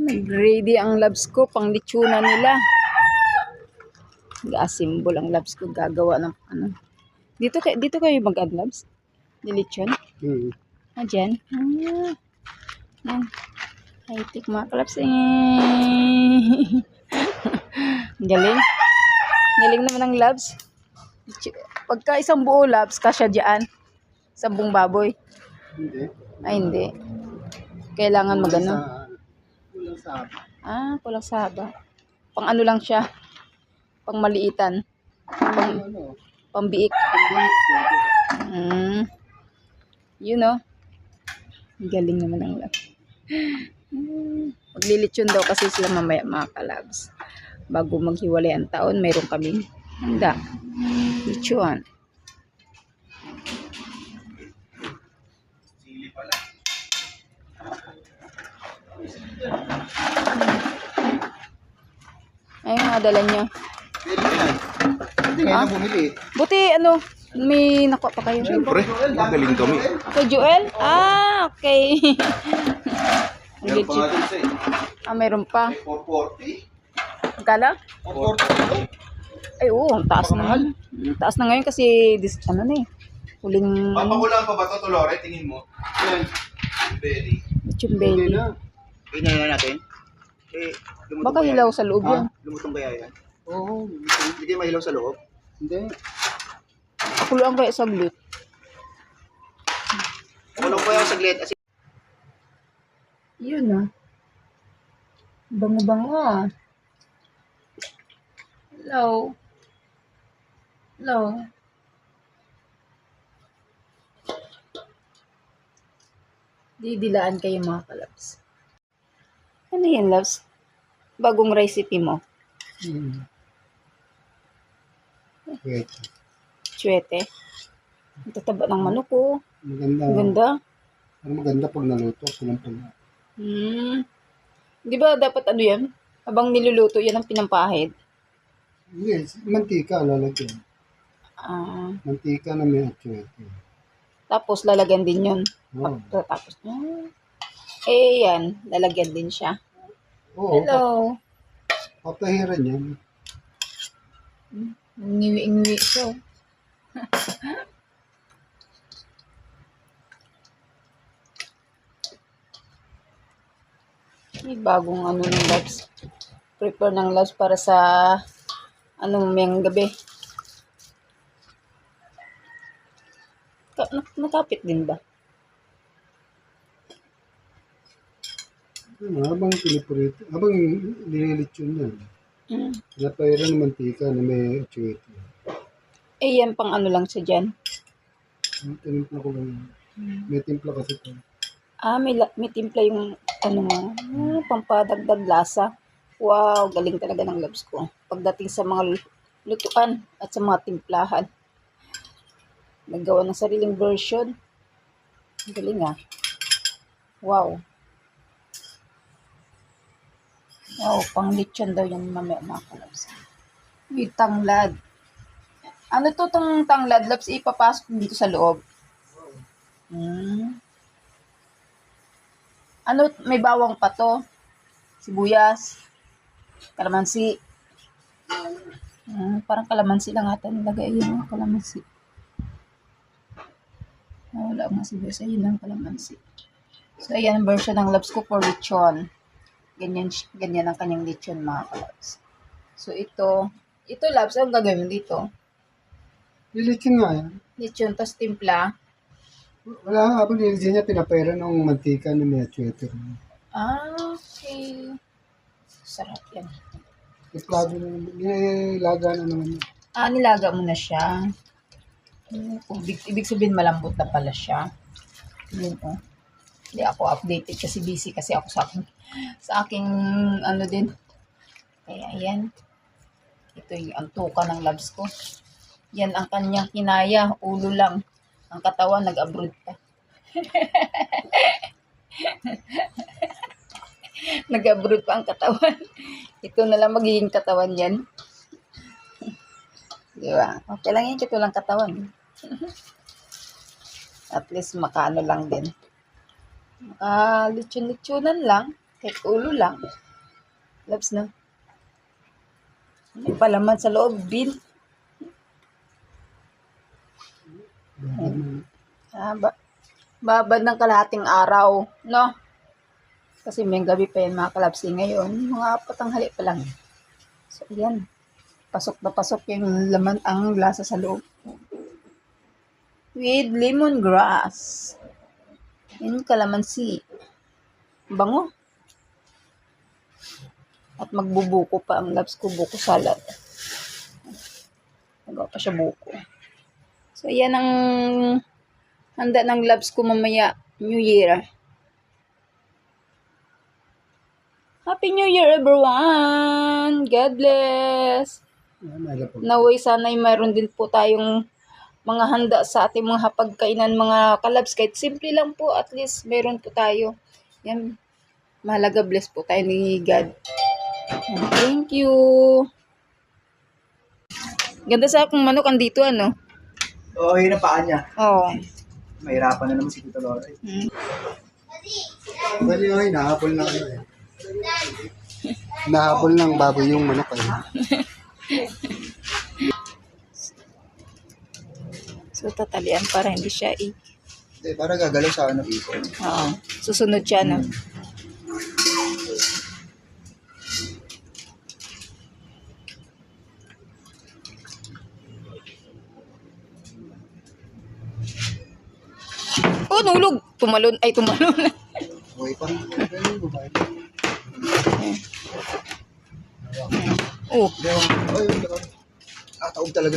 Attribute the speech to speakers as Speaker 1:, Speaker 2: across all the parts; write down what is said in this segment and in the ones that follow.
Speaker 1: Nag-ready ang labs ko, pang litsuna nila. Nag-assemble ang labs ko, gagawa ng ano. Dito kayo mag-add labs? Dilitsyon? Ah, dyan? Ah, yan. High-tech mga kalabs. Galing. Galing naman ang labs. Pagka isang buo labs, kasya dyan. Sa buong baboy.
Speaker 2: Hindi.
Speaker 1: Ay, hindi. Kailangan magano.
Speaker 2: Kulang sa
Speaker 1: Ah, kulang sa haba. Pang ano lang siya. Pang maliitan. Pambiik. You know. Galing naman ang labs. Maglilitsyon daw kasi sila mamaya mga kalabs. Bago maghiwalay ang taon, mayroon kaming handa. Litsyon. Ay, mga dala nyo.
Speaker 2: Hindi nga na bumili.
Speaker 1: Buti ano, may nakuha pa kayo.
Speaker 2: Siyempre, magaling kami.
Speaker 1: Kay Joel? Ah, okay.
Speaker 2: Meron pa nga dun sa
Speaker 1: Ah, mayroon pa.
Speaker 2: 440.
Speaker 1: Magkala?
Speaker 2: 440.
Speaker 1: Ay, oo, ang taas na ngayon. Ang taas na ngayon kasi, ano na eh. Huling,
Speaker 2: Papakulang pa ba ito, Lore? Tingin mo. Yan. Belly.
Speaker 1: lechon belly.
Speaker 2: Ganyan na natin. Lumutong
Speaker 1: Baka
Speaker 2: kaya
Speaker 1: hilaw
Speaker 2: yan?
Speaker 1: sa loob yan.
Speaker 2: Lumutong kaya yan? Oo. Hindi kayo mahilaw sa loob? Hindi.
Speaker 1: Kulang kaya sa glut.
Speaker 2: Kulong kaya saglit.
Speaker 1: Yun ah. Bango-bango ah. Hello. Hello. Didilaan kayo mga kalabs. Ano yan, loves? Bagong recipe mo?
Speaker 2: Wait.
Speaker 1: Chwete. Ang tataba ng manok ko.
Speaker 2: Maganda.
Speaker 1: Ang ganda.
Speaker 2: Pero maganda pag naluto. Pulang-pula.
Speaker 1: Di ba dapat ano yan? Habang niluluto, yan ang pinampahid.
Speaker 2: Yes. Mantika lalagyan.
Speaker 1: Ah,
Speaker 2: Mantika na may atsuete.
Speaker 1: tapos lalagyan din yun.
Speaker 2: Oo.
Speaker 1: Tapos, eh yan, lalagyan din siya.
Speaker 2: Oo.
Speaker 1: Hello.
Speaker 2: Papahiran yan.
Speaker 1: Ngiwi-ngiwi siya. May bagong ano ng labs. Prepare ng labs para sa ano mamayang gabi. Nakapit din ba?
Speaker 2: Habang pinipurito. Habang nililitsyon yan. Pinapahiran ng mantika na may atsuete.
Speaker 1: Eh yan pang ano lang siya dyan.
Speaker 2: Tinimpla ko lang. May timpla kasi ito.
Speaker 1: Ah, may timpla yung ano nga. Pampadagdag lasa. Wow, galing talaga ng labs ko. Pagdating sa mga lutuan at sa mga timplahan. Naggawa ng sariling version. Galing ah. Wow. Wow, pang lechon daw yung mamaya mga kalabs. May tanglad. Ano to tong tanglad, labs? Ipapasok dito sa loob. Ano, may bawang pa to? Sibuyas. Kalamansi. Parang kalamansi lang ata nilagay. Ayun, kalamansi. Wala nga sibuyas. Ayun lang, kalamansi. So, ayan ang version ng labs ko for lechon. Ganyan ang kanyang lechon mga kalabs. So, ito labs, ang gagawin dito.
Speaker 2: Lilitsyon nga yan.
Speaker 1: Lechon, tas timpla.
Speaker 2: Wala, habang nilitsyon niya, pinapahiran ng mantika na may atsuete.
Speaker 1: Ah, okay. Sarap yan.
Speaker 2: Iplado na naman. Nilaga na naman.
Speaker 1: Ah, nilaga mo na siya. Kung ibig sabihin malambot na pala siya. Yun oh. Hindi ako updated kasi busy kasi ako sa aking ano din. Kaya yan. Ito yung antuka ng labs ko. Yan ang kanyang kinaya. Ulo lang. Ang katawan nag-abroad pa. Nag-abroad pa ang katawan. Ito na lang magiging katawan yan. Di ba? Okay lang yan. Ito lang katawan. At least makaano lang din. Lechon-lechonan lang. Kahit ulo lang. Labs na. May palaman sa loob, Bill. Babad ng kalahating araw, no? Kasi may gabi pa yan mga kalapsi. Ngayon, mga patanghali pa lang. So, yan. Pasok na pasok yung laman, ang lasa sa loob. With lemongrass. Yung kalamansi. Bango. At magbubuko pa ang labs ko, buko salad. Magawa pa siya buko. So, yan ang handa ng labs ko mamaya, New Year. Happy New Year, everyone! God bless! Naway sana'y mayroon din po tayong mga handa sa ating mga hapagkainan, mga kalabs. Kahit simple lang po, at least meron po tayo. Yan, mahalaga, bless po tayo ni God. And thank you! Ganda sa akong manok, andito ano?
Speaker 3: Oo, yun ang paa niya.
Speaker 1: Oo.
Speaker 3: Mahirapan na naman si Tito Lore.
Speaker 2: Bali ay, nahapol na ano eh. Nahapol ng baboy yung manok ay.
Speaker 1: So, tatalian para hindi siya
Speaker 3: Para gagalaw sa ano ipon.
Speaker 1: Oo. Susunod siya, no? Oh, nulog! Tumalon. Ay, tumalon.
Speaker 3: Okay pa.
Speaker 1: Oh.
Speaker 3: Ay, taog talaga.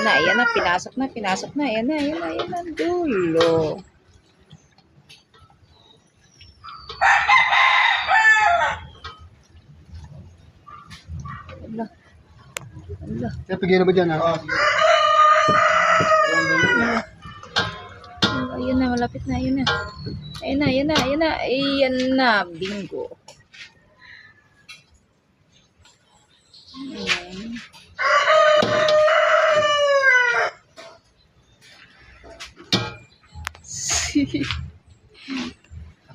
Speaker 1: Ayan na, pinasok na, ayan na, dulo. Ala.
Speaker 2: Kaya pigyan na ba dyan ha?
Speaker 1: Ayun na, malapit na, ayun na, bingo. Ayan.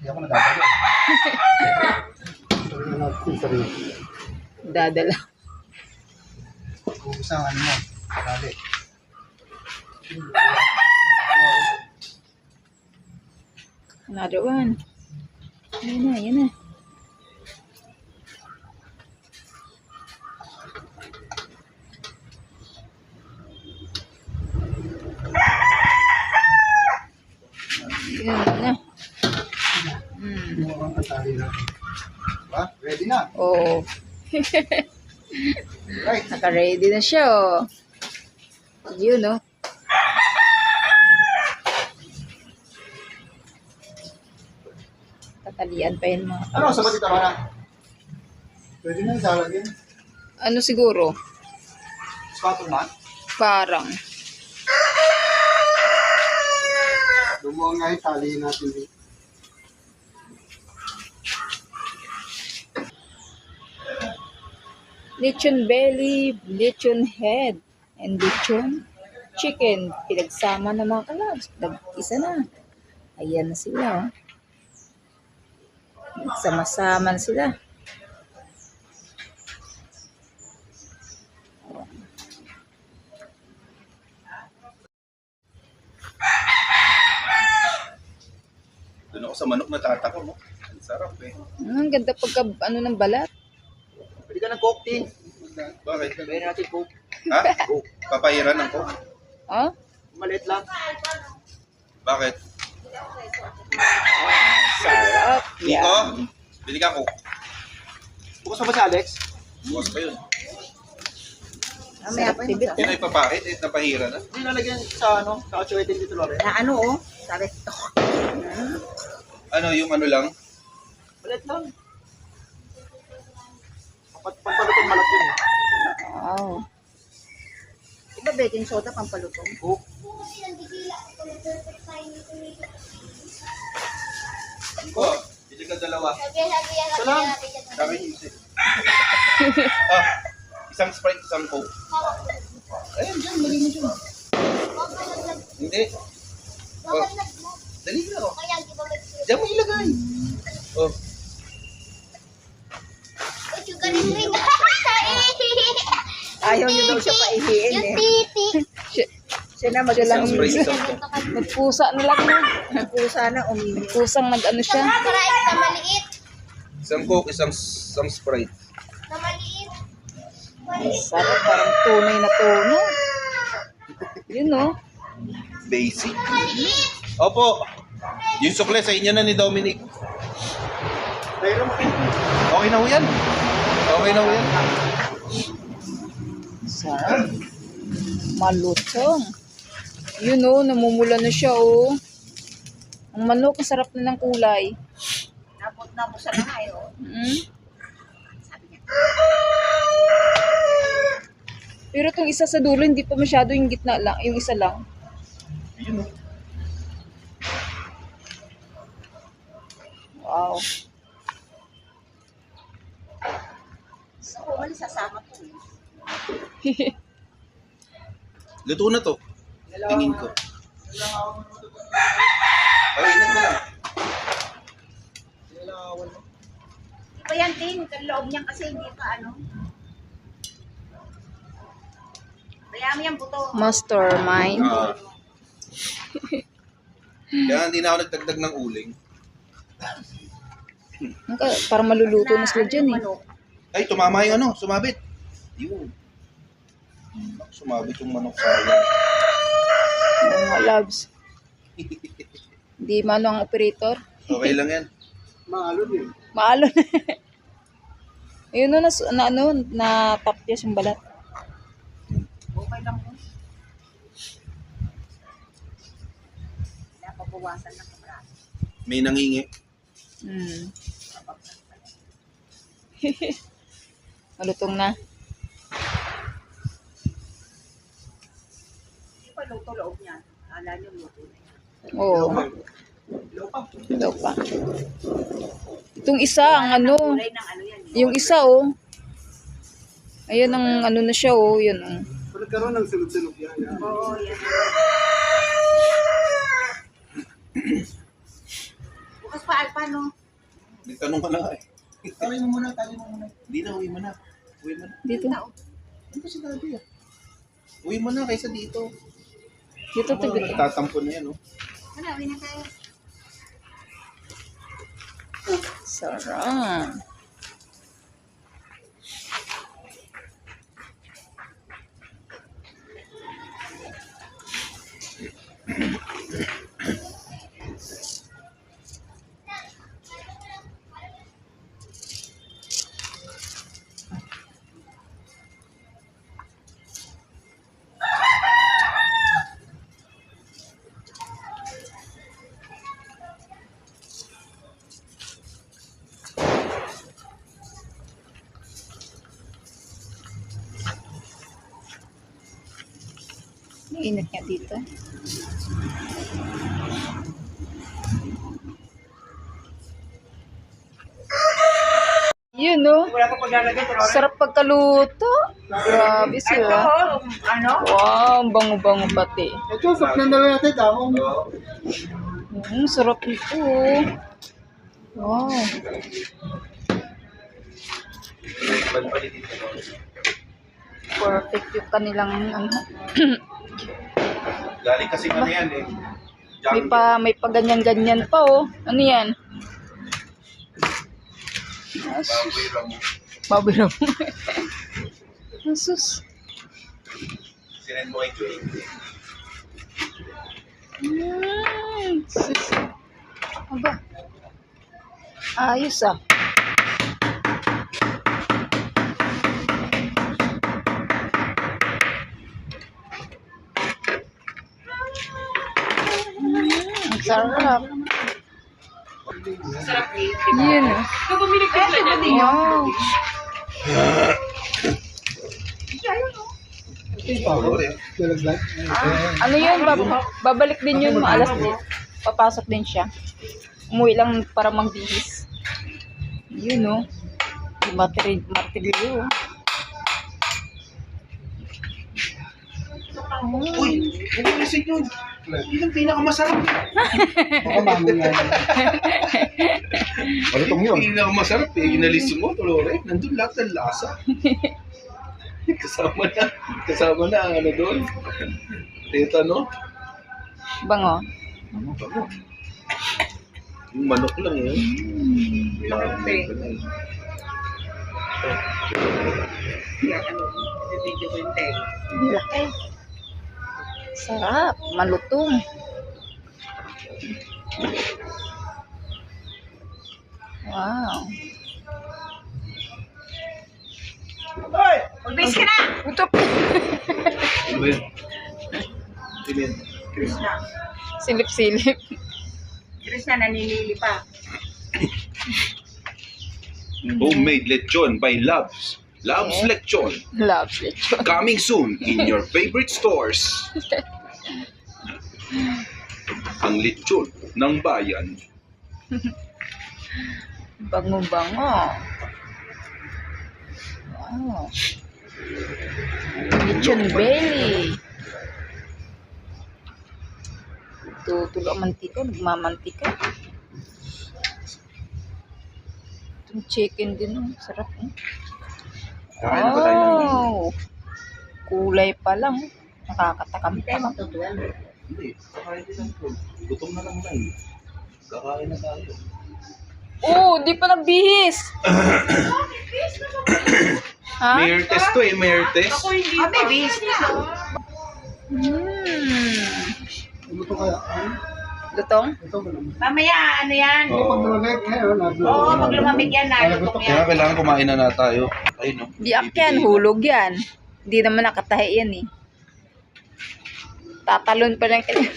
Speaker 3: Hindi ako nadadalo.
Speaker 1: Dadala.
Speaker 3: Ubus ang ano mo. Sabi.
Speaker 1: Another one. Ayan na. Ayan na.
Speaker 2: Mukhang katali na.
Speaker 3: Diba? Ready na.
Speaker 1: Oo.
Speaker 3: Right.
Speaker 1: Naka-ready na siya, oh. Yun, no? Tatalian pa yun, mga.
Speaker 3: Ano, sabat ito na? Pwede na yung salad yun.
Speaker 1: Ano siguro?
Speaker 3: Spatula na.
Speaker 1: Parang.
Speaker 2: Lumuha nga yung tali natin dito.
Speaker 1: Lechon belly, lechon head, and lechon chicken. Pinagsama ng mga kalabs. Isa na. Ayan na sila, oh. Nagsama-sama na sila.
Speaker 4: Doon ako sa manok na tatako mo. Ang sarap eh.
Speaker 1: Ang ganda pagka ano ng balat.
Speaker 3: Pwede ka ng coke, Tin.
Speaker 4: Bakit?
Speaker 3: Pwede natin coke.
Speaker 4: Ha? Papahiran ng coke?
Speaker 1: Oh?
Speaker 3: Maliit lang.
Speaker 4: Bakit?
Speaker 1: Sarap.
Speaker 4: Nico, bili ka coke.
Speaker 3: Bukas na ba si Alex?
Speaker 4: Bukas pa yun.
Speaker 3: Mamaya pa yun.
Speaker 4: Yun ay papakit eh, napahiran na.
Speaker 3: Hindi lalagyan sa ano, sa kachuetin dito, Lore.
Speaker 5: Na ano oh, sabi to.
Speaker 4: Ano, yung ano lang?
Speaker 3: Maliit lang. Pampalutong malat yun eh.
Speaker 1: Wow.
Speaker 5: Iba baking soda pampalutong.
Speaker 3: Coke.
Speaker 4: Oh, bili ka dalawa.
Speaker 3: Ito lang.
Speaker 4: Sabi niyo, Isang Sprite, isang Coke. Ayan, dyan. Dali mo dyan. Hindi. Oh. Dali na, oh. Diyan mo ilagay. Oh.
Speaker 5: Ayaw niyo daw siya paihiin eh. Siya na
Speaker 4: Isang
Speaker 5: magalang
Speaker 4: Sprite, isang Coke.
Speaker 1: Nagpusa na lang na.
Speaker 5: pusa na umihi.
Speaker 1: Pusang nag-ano siya.
Speaker 4: Isang Coke, isang Sprite.
Speaker 1: Sarap, parang tunay na tunay. Yun oh.
Speaker 4: Basic. Opo. Yung sukle sa inyo na ni Dominic. Okay na ho yan. Okay na ho yan.
Speaker 1: Sarap. Malutong. Yun oh, namumula na siya oh. Ang manok, ang sarap na ng kulay.
Speaker 5: Napot sa lahay oh.
Speaker 1: Pero itong isa sa dulo, hindi pa masyado yung gitna lang. Yung isa lang.
Speaker 4: Yun, oh.
Speaker 1: Wow.
Speaker 5: Sa kumali sasama to eh.
Speaker 4: Luto na to. Tingin ko. Ay, inag na lang.
Speaker 5: Di ba yan, Ting? Ang loob niyan kasi hindi pa ano. Kaya mo yan buto.
Speaker 1: Mastermind.
Speaker 4: Kaya hindi na ako nagdagdag ng uling.
Speaker 1: Para maluluto na sila dyan eh.
Speaker 5: Manok.
Speaker 4: Ay, tumama yung ano, sumabit. Yun. Sumabit yung manok sayang.
Speaker 1: Mga loves. Hindi mano ang operator.
Speaker 4: Okay lang yan.
Speaker 2: Maalon eh.
Speaker 1: Maalon. Ayun no, na tapyas yung balat.
Speaker 5: Okay lang po. Napabawasan ng kameraso.
Speaker 4: May nangingi.
Speaker 1: Malutong na.
Speaker 5: Hindi pa luto loob niya. Akala niyo luto na yan.
Speaker 1: Oo. Daw pa. Itong isa, ang ano.
Speaker 5: Kulay ng ano yan.
Speaker 1: Yung isa oh. Ayun ang ano na siya oh. Yun oh.
Speaker 2: Kung nagkaroon ng sunod-sunod yan.
Speaker 5: Oo, yan. Bukas pa alpa, no?
Speaker 4: Nagtanong ka na nga eh.
Speaker 3: Tali mo muna.
Speaker 4: Hindi na, uwi mo na. Uwi mo na.
Speaker 1: Dito.
Speaker 4: Ano ba sinabi ah? Uwi mo na kaysa dito.
Speaker 1: Dito to.
Speaker 4: Nagtatampo na yan, oh.
Speaker 5: Ano, uwi na tayo.
Speaker 1: Sarap. Init niya dito. Yun no. Sarap pagkaluto. Grabe sila.
Speaker 5: Ano?
Speaker 1: Wow, ang bango-bango pati.
Speaker 2: Ito, sok na lang natin. Tamang.
Speaker 1: Sarap ito. Oh. Wow. Perfect yung kanilang ano.
Speaker 4: Galing kasi ano yan eh.
Speaker 1: May pa ganyan-ganyan pa oh. Ano yan?
Speaker 4: Baboy ramo.
Speaker 1: Baboy ram. Asus.
Speaker 4: Sinend mo kay Joey.
Speaker 1: Sus. Aba. Ayos ah. Ang sarap. Yun ah. Wow.
Speaker 2: Nalaglag.
Speaker 1: Ano yun? Babalik din yun. Alas din. Papasok din siya. Umuwi lang para magbihis. Yun oh. Si Martilio.
Speaker 4: Uy, bumilisin yun. Yun ang pinakamasarap.
Speaker 2: Baka mamaya. Ano itong yun?
Speaker 4: Pinakamasarap eh. Inalis mo, Lore. Nandun lahat ng lasa. Kasama na ang ano doon. Tetano.
Speaker 1: Bango.
Speaker 4: Ano ba mo? Yung manok lang yun.
Speaker 1: Laki. Sarap. Malutong. Wow.
Speaker 5: Magbis ka na!
Speaker 1: Ito.
Speaker 4: Ano ba yun? Sino yun?
Speaker 5: Krishna.
Speaker 1: Silip-silip.
Speaker 5: Krishna naninili pa.
Speaker 4: Homemade lechon by Loves. Loves
Speaker 1: Yeah.
Speaker 4: Lechon.
Speaker 1: Loves lechon.
Speaker 4: Coming soon in your favorite stores. Ang lechon ng bayan.
Speaker 1: Bango-bango. Wow. Lechon belly. Tulo ang mantika, nagmamantika. Itong chicken din, oh. Sarap. Eh.
Speaker 4: Kain na ba tayo ng
Speaker 1: Wow. Kulay pa lang. Nakakatakam
Speaker 5: Hindi
Speaker 1: pa.
Speaker 5: tayo magtutuan.
Speaker 4: Hindi, kakain din lang po. Gutom na lang lang. Kakain na tayo.
Speaker 1: Oh, di pa nagbihis. Ha?
Speaker 4: Mayor test to eh, mayor test.
Speaker 5: Ah, baby.
Speaker 2: Ano ito kaya?
Speaker 1: Lutong?
Speaker 2: Ito ba naman?
Speaker 5: Mamaya, ano yan?
Speaker 4: Oo.
Speaker 2: Pag lumamig, ngayon,
Speaker 5: Oo, pag lumamig yan, nalutong
Speaker 4: Kaya
Speaker 5: yan.
Speaker 4: kailangan kumain na tayo. Ayun no.
Speaker 1: Di yan, hulog yan. Di naman nakatahi yan eh. Tatalon pa lang kanya.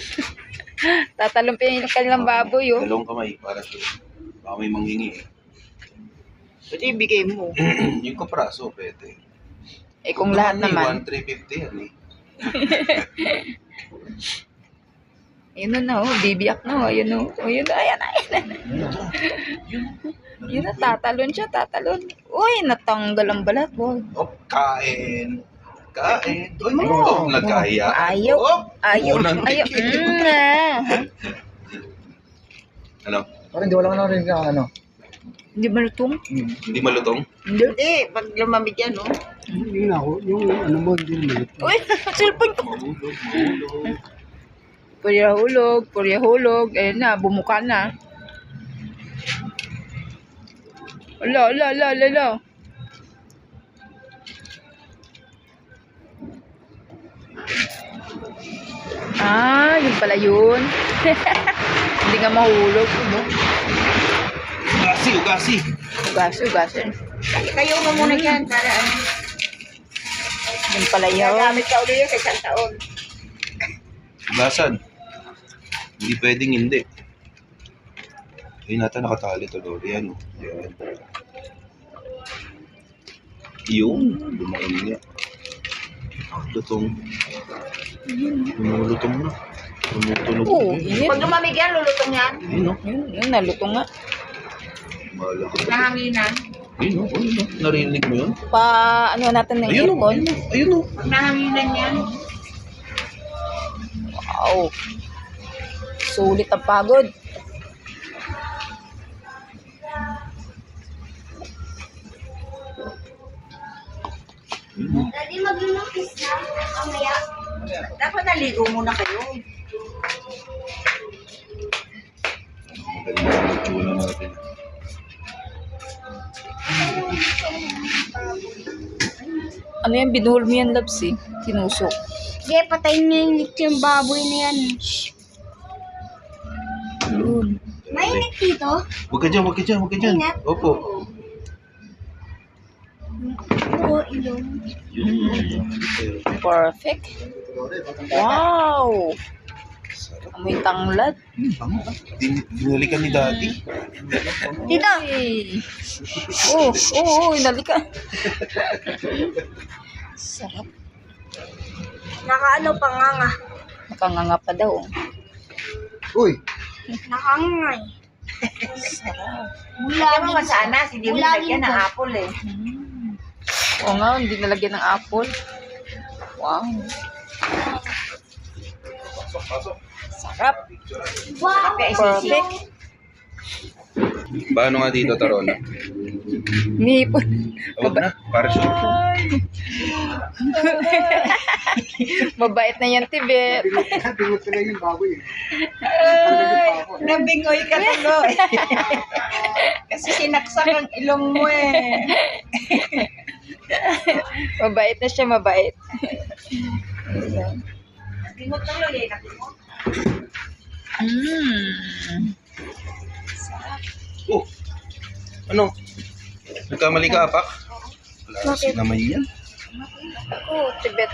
Speaker 1: Tatalon pa yung kanilang baboy oh.
Speaker 4: Dalawang kamay para sa baka may manghingi eh.
Speaker 5: Pwede ibigay mo.
Speaker 4: Yung kapraso, pwede.
Speaker 1: Eh kung lahat naman.
Speaker 4: 1,350 yan eh.
Speaker 1: Ayun na oh, bibiyak na oh. Ayun oh. Ayun na, ayan. Yun na, tatalon siya, tatalon. Uy, natanggal ang balat. Wow.
Speaker 4: Oh, kain. Kain. Uy, no. Nagkaya.
Speaker 1: Ayaw.
Speaker 4: Oh,
Speaker 1: Ayaw.
Speaker 4: unang
Speaker 1: Ayaw.
Speaker 4: tikim. Ano?
Speaker 2: Parang hindi wala ka narinig na ano.
Speaker 1: Hindi malutong?
Speaker 4: Hindi malutong?
Speaker 1: Hindi.
Speaker 5: Hindi, pag lumamig yan, no?
Speaker 2: Yung ako, yung ano mo, hindi naman ito.
Speaker 1: Uy, cellphone ko.
Speaker 4: Mahulog, mahulog.
Speaker 1: Purya hulog. Ayun na, bumuka na. Ala. Ah, yun pala yun. Hindi nga mahulog.
Speaker 4: Ugasi.
Speaker 1: Ugasin.
Speaker 5: Kayo mo muna yan para ano.
Speaker 1: Yun pala yun.
Speaker 5: Gagamit ka ulit yan sa isang taon.
Speaker 4: Ugasan. Hindi pwedeng hindi. Ayun natin nakatali to Lord. Yan o. Yan. Yung. Lumakan niya. Lutong. Lumulutong na. Tumutunog.
Speaker 1: Oo,
Speaker 4: na.
Speaker 1: yun.
Speaker 5: Pag lumamig yan, lulutong yan.
Speaker 4: Ayun o.
Speaker 1: Yun, nalutong nga.
Speaker 4: Malaki.
Speaker 5: Nahanginan.
Speaker 4: Ayun o. Narinig mo yun?
Speaker 1: Pa, ano natin ng
Speaker 4: Ayun o.
Speaker 1: aircon.
Speaker 4: Ayun o.
Speaker 5: Pag nahanginan yan.
Speaker 1: Wow. Sulit ang pagod.
Speaker 5: Daddy, maglulukis na. Mamaya. Dapat naligo muna kayo.
Speaker 4: Magaling ang itsura natin.
Speaker 1: Ano yan, binuhol mo yan, Labs eh. Tinusok.
Speaker 6: Sige, patayin niyo yung baboy na yan.
Speaker 1: Yun.
Speaker 6: Mainit dito.
Speaker 4: Huwag ka dyan.
Speaker 6: Ingat.
Speaker 4: Opo.
Speaker 6: Oo, ilong.
Speaker 1: Perfect. Wow.
Speaker 4: Sarap.
Speaker 1: Amoy tanglad.
Speaker 4: Bango. Dinalikan ni Daddy.
Speaker 6: Dito.
Speaker 1: Hey. Oo, inalika. Sarap.
Speaker 6: Nakaano panganga.
Speaker 1: Nakanganga pa daw.
Speaker 2: Uy,
Speaker 6: Nakangangay.
Speaker 5: Kaya mo sana, hindi mo nilagyan ng apple eh.
Speaker 1: Oo nga, hindi nalagyan ng apple. Wow. Sarap.
Speaker 6: Wow!
Speaker 5: Kaya isisip.
Speaker 1: Perfect.
Speaker 4: Paano nga dito, Tarona?
Speaker 1: Nipon.
Speaker 4: Huwag na, para siya.
Speaker 1: Mabait na yan, Tibet.
Speaker 2: Bingot ko lang yung baboy.
Speaker 5: Nabingoy ka tuloy. Kasi sinaksak ang ilong mo eh.
Speaker 1: Mabait na siya, mabait.
Speaker 5: Bingot tuloy eh. Nabingot.
Speaker 4: Oh, ano? Nagkamali ka, Apak? Wala kasi naman yan.
Speaker 1: Oh, Tibet.